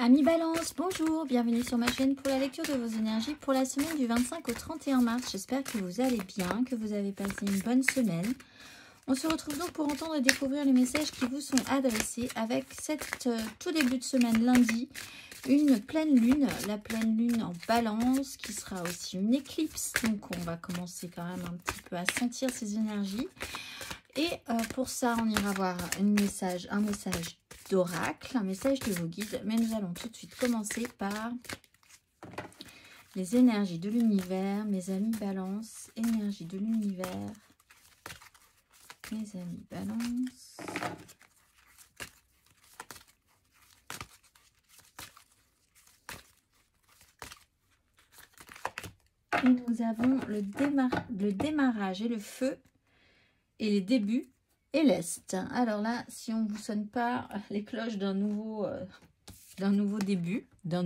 Amis Balance, bonjour, bienvenue sur ma chaîne pour la lecture de vos énergies pour la semaine du 25 au 31 mars. J'espère que vous allez bien, que vous avez passé une bonne semaine. On se retrouve donc pour entendre et découvrir les messages qui vous sont adressés avec cette tout début de semaine lundi, une pleine lune, la pleine lune en Balance qui sera aussi une éclipse. Donc on va commencer quand même un petit peu à sentir ces énergies. Et pour ça, on ira voir un message d'oracle, un message de vos guides. Mais nous allons tout de suite commencer par les énergies de l'univers, mes amis Balance, énergie de l'univers, mes amis Balance. Et nous avons le démarrage et le feu. Et les débuts et l'Est. Alors là, si on ne vous sonne pas les cloches d'un nouveau début, d'un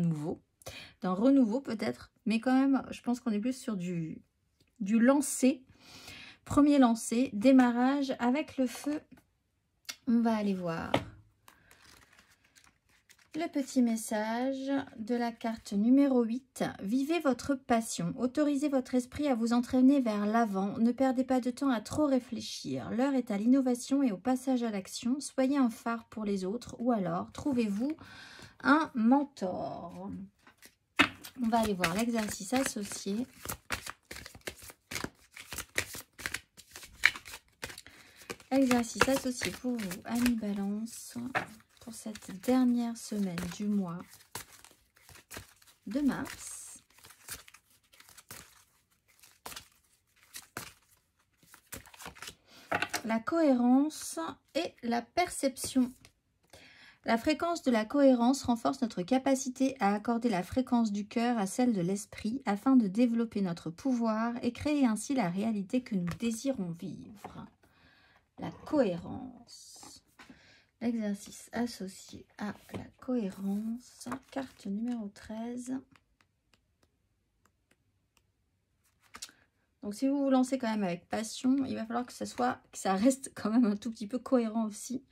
renouveau peut-être, mais quand même, je pense qu'on est plus sur du lancer, premier lancer, démarrage avec le feu. On va aller voir le petit message de la carte numéro 8. Vivez votre passion. Autorisez votre esprit à vous entraîner vers l'avant. Ne perdez pas de temps à trop réfléchir. L'heure est à l'innovation et au passage à l'action. Soyez un phare pour les autres ou alors trouvez-vous un mentor. On va aller voir l'exercice associé. Exercice associé pour vous, amis Balance, pour cette dernière semaine du mois de mars. La cohérence et la perception. La fréquence de la cohérence renforce notre capacité à accorder la fréquence du cœur à celle de l'esprit afin de développer notre pouvoir et créer ainsi la réalité que nous désirons vivre. La cohérence. L'exercice associé à la cohérence, carte numéro 13. Donc si vous vous lancez quand même avec passion, il va falloir que ça reste quand même un tout petit peu cohérent aussi.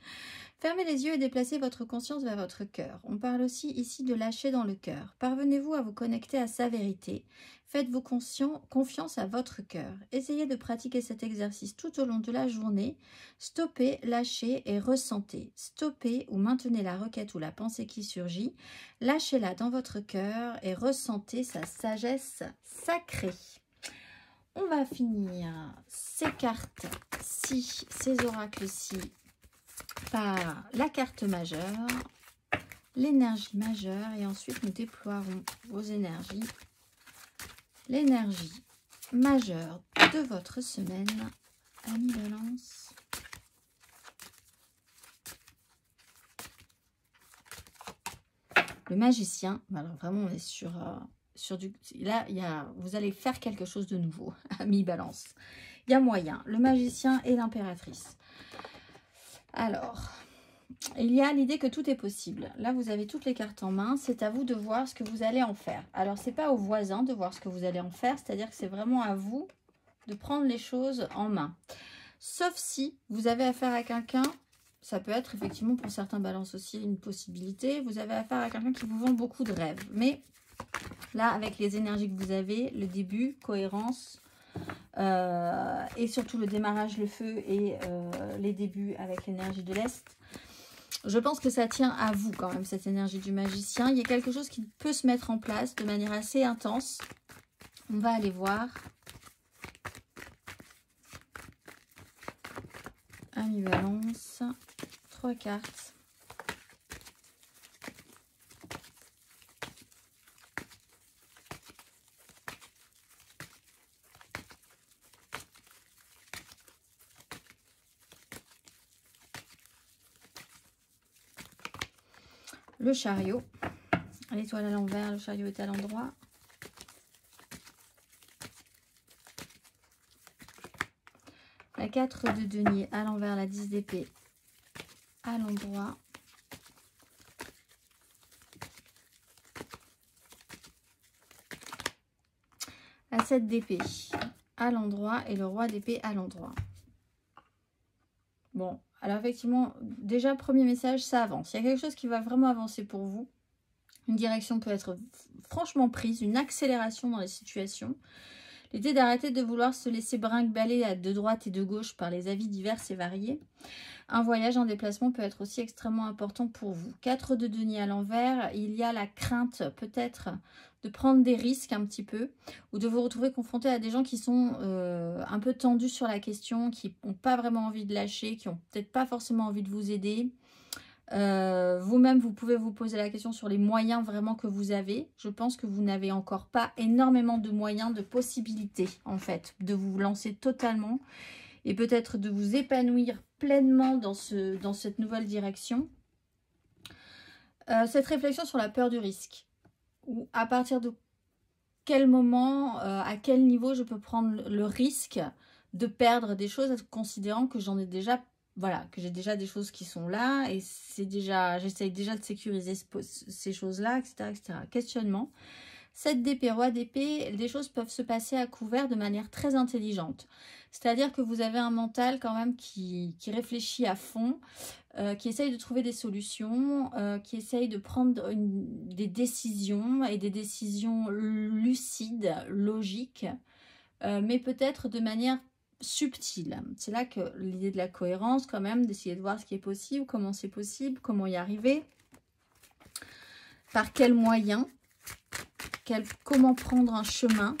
Fermez les yeux et déplacez votre conscience vers votre cœur. On parle aussi ici de lâcher dans le cœur. Parvenez-vous à vous connecter à sa vérité. Faites-vous confiance à votre cœur. Essayez de pratiquer cet exercice tout au long de la journée. Stoppez, lâchez et ressentez. Stoppez ou maintenez la requête ou la pensée qui surgit. Lâchez-la dans votre cœur et ressentez sa sagesse sacrée. On va finir ces cartes-ci, ces oracles-ci, par la carte majeure, l'énergie majeure, et ensuite nous déploierons vos énergies. L'énergie majeure de votre semaine, amis Balance. Le magicien, alors vraiment on est sur du... Là, vous allez faire quelque chose de nouveau, amis Balance. Il y a moyen, le magicien et l'impératrice. Alors, il y a l'idée que tout est possible. Là, vous avez toutes les cartes en main. C'est à vous de voir ce que vous allez en faire. Alors, ce n'est pas aux voisins de voir ce que vous allez en faire. C'est-à-dire que c'est vraiment à vous de prendre les choses en main. Sauf si vous avez affaire à quelqu'un, ça peut être effectivement pour certains Balances aussi une possibilité. Vous avez affaire à quelqu'un qui vous vend beaucoup de rêves. Mais là, avec les énergies que vous avez, le début, cohérence... et surtout le démarrage, le feu et les débuts avec l'énergie de l'Est. Je pense que ça tient à vous quand même, cette énergie du magicien. Il y a quelque chose qui peut se mettre en place de manière assez intense. On va aller voir. Amis Balance, 3 cartes. Le chariot, l'étoile à l'envers, le chariot est à l'endroit. La 4 de denier à l'envers, la 10 d'épée à l'endroit. La 7 d'épée à l'endroit et le roi d'épée à l'endroit. Bon, alors effectivement, déjà, premier message, ça avance. Il y a quelque chose qui va vraiment avancer pour vous. Une direction peut être franchement prise, une accélération dans les situations. L'idée d'arrêter de vouloir se laisser brinque-baller de droite et de gauche par les avis divers et variés. Un voyage en déplacement peut être aussi extrêmement important pour vous. 4 de denier à l'envers, il y a la crainte peut-être de prendre des risques un petit peu ou de vous retrouver confronté à des gens qui sont un peu tendus sur la question, qui n'ont pas vraiment envie de lâcher, qui n'ont peut-être pas forcément envie de vous aider. Vous-même, vous pouvez vous poser la question sur les moyens vraiment que vous avez. Je pense que vous n'avez encore pas énormément de moyens, de possibilités en fait, de vous lancer totalement et peut-être de vous épanouir pleinement dans cette nouvelle direction. Cette réflexion sur la peur du risque, ou à partir de quel moment, à quel niveau je peux prendre le risque de perdre des choses, considérant que j'en ai déjà, voilà, que j'ai déjà des choses qui sont là et c'est déjà, j'essaye déjà de sécuriser ces choses-là, etc., etc. Questionnement. 7 d'épée, roi d'épée, des choses peuvent se passer à couvert de manière très intelligente. C'est-à-dire que vous avez un mental quand même qui réfléchit à fond, qui essaye de trouver des solutions, qui essaye de prendre des décisions et des décisions lucides, logiques, mais peut-être de manière subtile. C'est là que l'idée de la cohérence quand même, d'essayer de voir ce qui est possible, comment c'est possible, comment y arriver, par quels moyens. Comment prendre un chemin.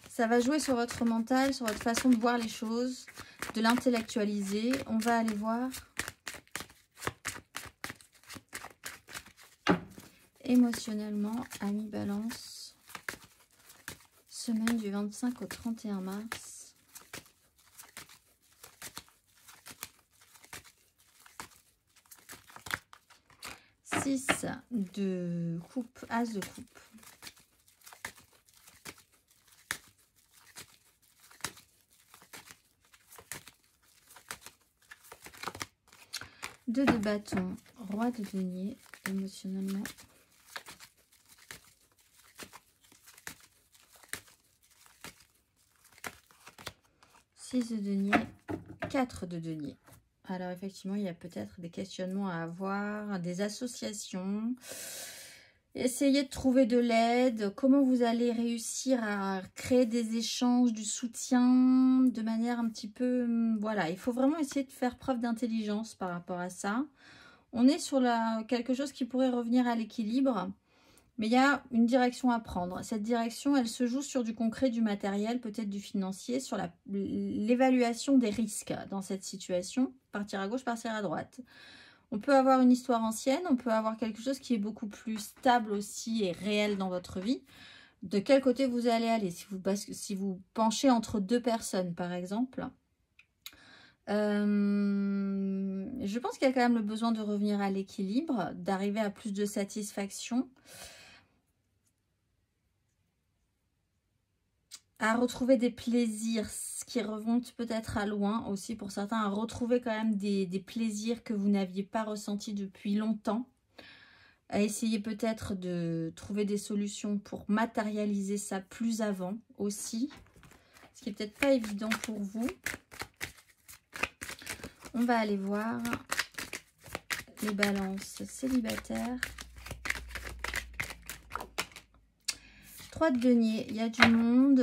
Ça va jouer sur votre mental, sur votre façon de voir les choses, de l'intellectualiser. On va aller voir. Émotionnellement, Amis Balance, semaine du 25 au 31 mars. Six de coupe, as de coupe. Deux de bâton, roi de denier, émotionnellement. Six de denier, 4 de denier. Alors effectivement, il y a peut-être des questionnements à avoir, des associations. Essayez de trouver de l'aide. Comment vous allez réussir à créer des échanges, du soutien de manière un petit peu... Voilà, il faut vraiment essayer de faire preuve d'intelligence par rapport à ça. On est sur quelque chose qui pourrait revenir à l'équilibre. Mais il y a une direction à prendre. Cette direction, elle se joue sur du concret, du matériel, peut-être du financier, sur l'évaluation des risques dans cette situation. Partir à gauche, partir à droite. On peut avoir une histoire ancienne, on peut avoir quelque chose qui est beaucoup plus stable aussi et réel dans votre vie. De quel côté vous allez aller? Si vous penchez entre deux personnes, par exemple. Je pense qu'il y a quand même le besoin de revenir à l'équilibre, d'arriver à plus de satisfaction. À retrouver des plaisirs, ce qui remonte peut-être à loin aussi pour certains, à retrouver quand même des plaisirs que vous n'aviez pas ressentis depuis longtemps. À essayer peut-être de trouver des solutions pour matérialiser ça plus avant aussi, ce qui n'est peut-être pas évident pour vous. On va aller voir les balances célibataires. 3 de denier, il y a du monde.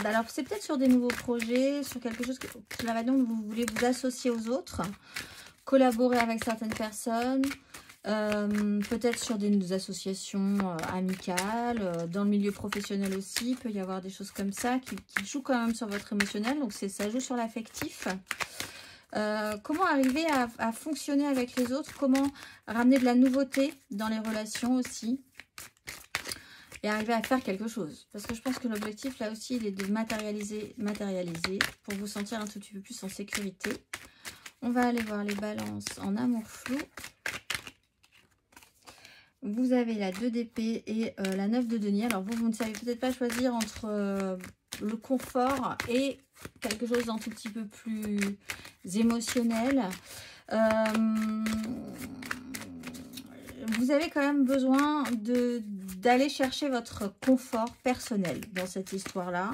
Alors, c'est peut-être sur des nouveaux projets, sur quelque chose qui la raison vous voulez vous associer aux autres, collaborer avec certaines personnes, peut-être sur des associations amicales, dans le milieu professionnel aussi. Il peut y avoir des choses comme ça qui jouent quand même sur votre émotionnel, donc ça joue sur l'affectif. Comment arriver à fonctionner avec les autres, comment ramener de la nouveauté dans les relations aussi. Et arriver à faire quelque chose. Parce que je pense que l'objectif, là aussi, il est de matérialiser pour vous sentir un tout petit peu plus en sécurité. On va aller voir les balances en amour flou. Vous avez la 2 d'épée et la 9 de denier. Alors vous ne savez peut-être pas choisir entre le confort et quelque chose d'un tout petit peu plus émotionnel. Vous avez quand même besoin d'aller chercher votre confort personnel dans cette histoire-là.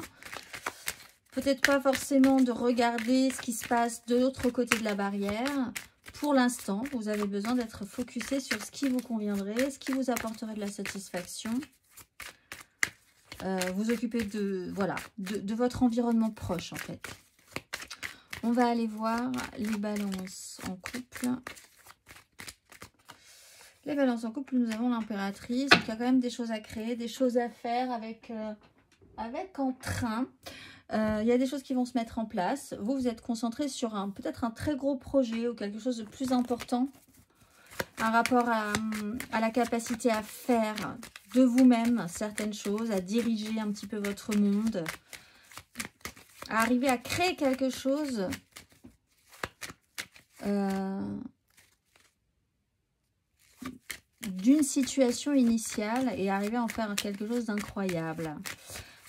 Peut-être pas forcément de regarder ce qui se passe de l'autre côté de la barrière. pour l'instant, vous avez besoin d'être focusé sur ce qui vous conviendrait, ce qui vous apporterait de la satisfaction. Vous occupez de, voilà, de votre environnement proche, en fait. On va aller voir les balances en couple. Les balances en couple, nous avons l'impératrice. Donc, il y a quand même des choses à créer, des choses à faire avec entrain. Il y a des choses qui vont se mettre en place. Vous êtes concentré sur peut-être un très gros projet ou quelque chose de plus important. Un rapport à la capacité à faire de vous-même certaines choses, à diriger un petit peu votre monde, à arriver à créer quelque chose d'une situation initiale et arriver à en faire quelque chose d'incroyable.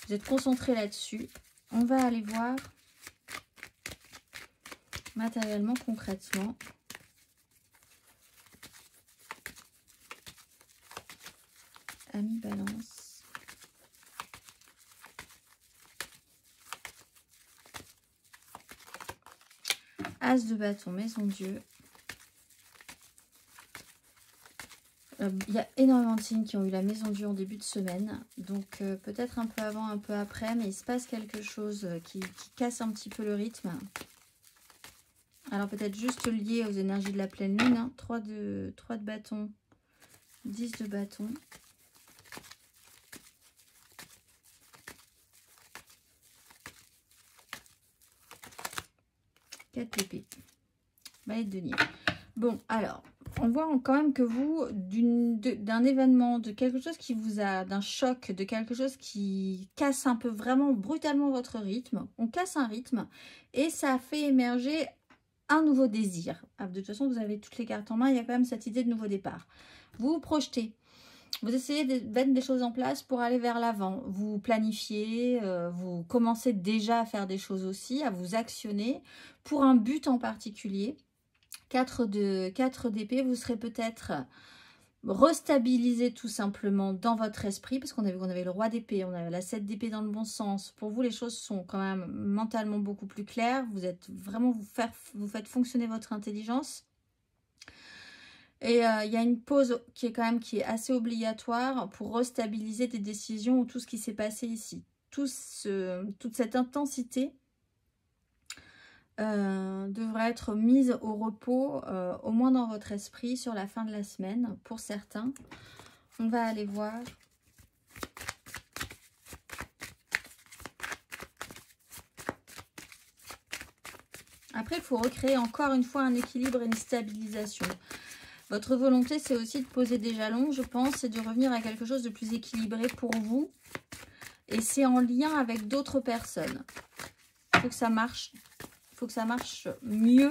Vous êtes concentré là-dessus. On va aller voir matériellement, concrètement. Ami Balance. As de bâton, maison Dieu. Il y a énormément de signes qui ont eu la maison Dieu en début de semaine. Donc peut-être un peu avant, un peu après. Mais il se passe quelque chose qui casse un petit peu le rythme. Alors peut-être juste lié aux énergies de la pleine lune. Hein. 3 de bâton. 10 de bâton. D'épée. Mallette de denier. Bon, alors, on voit quand même que vous, d'un événement, de quelque chose qui vous a, d'un choc, de quelque chose qui casse un peu vraiment brutalement votre rythme, on casse un rythme et ça a fait émerger un nouveau désir. Ah, de toute façon, vous avez toutes les cartes en main, il y a quand même cette idée de nouveau départ. Vous vous projetez. Vous essayez de mettre des choses en place pour aller vers l'avant. Vous planifiez, vous commencez déjà à faire des choses aussi, à vous actionner pour un but en particulier. 4 d'épée, vous serez peut-être restabilisé tout simplement dans votre esprit, parce qu'on a vu qu'on avait le roi d'épée, on a la 7 d'épée dans le bon sens. Pour vous, les choses sont quand même mentalement beaucoup plus claires. Vous êtes vraiment, vous faites fonctionner votre intelligence. Et il y a une pause qui est assez obligatoire pour restabiliser des décisions ou tout ce qui s'est passé ici. Toute cette intensité devrait être mise au repos, au moins dans votre esprit, sur la fin de la semaine, pour certains. On va aller voir. Après, il faut recréer encore une fois un équilibre et une stabilisation. Votre volonté, c'est aussi de poser des jalons, je pense, et de revenir à quelque chose de plus équilibré pour vous. Et c'est en lien avec d'autres personnes. Il faut que ça marche. Il faut que ça marche mieux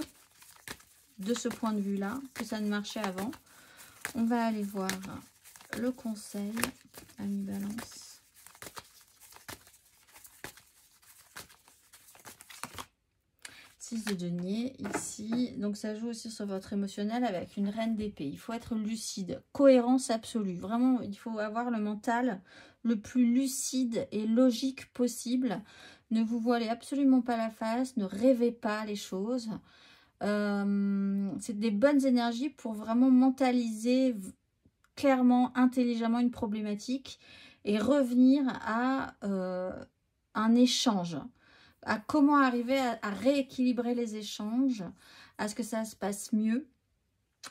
de ce point de vue-là que ça ne marchait avant. On va aller voir le conseil, Ami Balance. De denier ici, donc ça joue aussi sur votre émotionnel avec une reine d'épée. Il faut être lucide, cohérence absolue, vraiment il faut avoir le mental le plus lucide et logique possible. Ne vous voilez absolument pas la face, ne rêvez pas les choses. C'est des bonnes énergies pour vraiment mentaliser clairement, intelligemment une problématique et revenir à un échange. À comment arriver à rééquilibrer les échanges, à ce que ça se passe mieux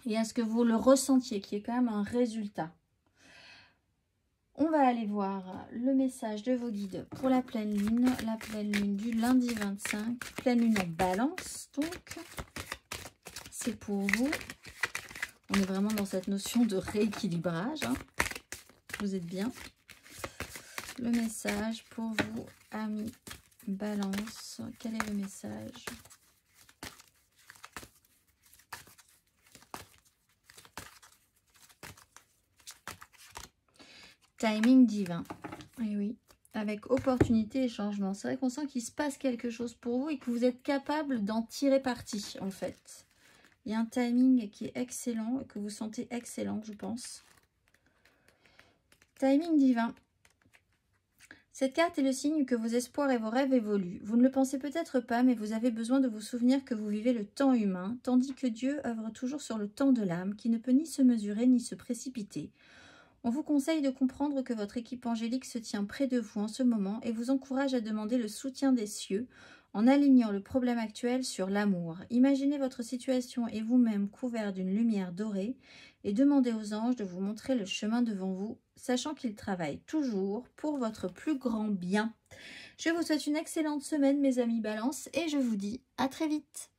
et à ce que vous le ressentiez, qui est quand même un résultat. On va aller voir le message de vos guides pour la pleine lune du lundi 25, pleine lune en balance, donc c'est pour vous. On est vraiment dans cette notion de rééquilibrage, hein. Vous êtes bien. Le message pour vous, amis Balance, quel est le message? Timing divin. Et oui, avec opportunité et changement. C'est vrai qu'on sent qu'il se passe quelque chose pour vous et que vous êtes capable d'en tirer parti, en fait. Il y a un timing qui est excellent et que vous sentez excellent, je pense. Timing divin. Cette carte est le signe que vos espoirs et vos rêves évoluent. Vous ne le pensez peut-être pas, mais vous avez besoin de vous souvenir que vous vivez le temps humain, tandis que Dieu œuvre toujours sur le temps de l'âme, qui ne peut ni se mesurer ni se précipiter. On vous conseille de comprendre que votre équipe angélique se tient près de vous en ce moment et vous encourage à demander le soutien des cieux en alignant le problème actuel sur l'amour. Imaginez votre situation et vous-même couverts d'une lumière dorée et demandez aux anges de vous montrer le chemin devant vous, sachant qu'ils travaillent toujours pour votre plus grand bien. Je vous souhaite une excellente semaine, mes amis Balance, et je vous dis à très vite.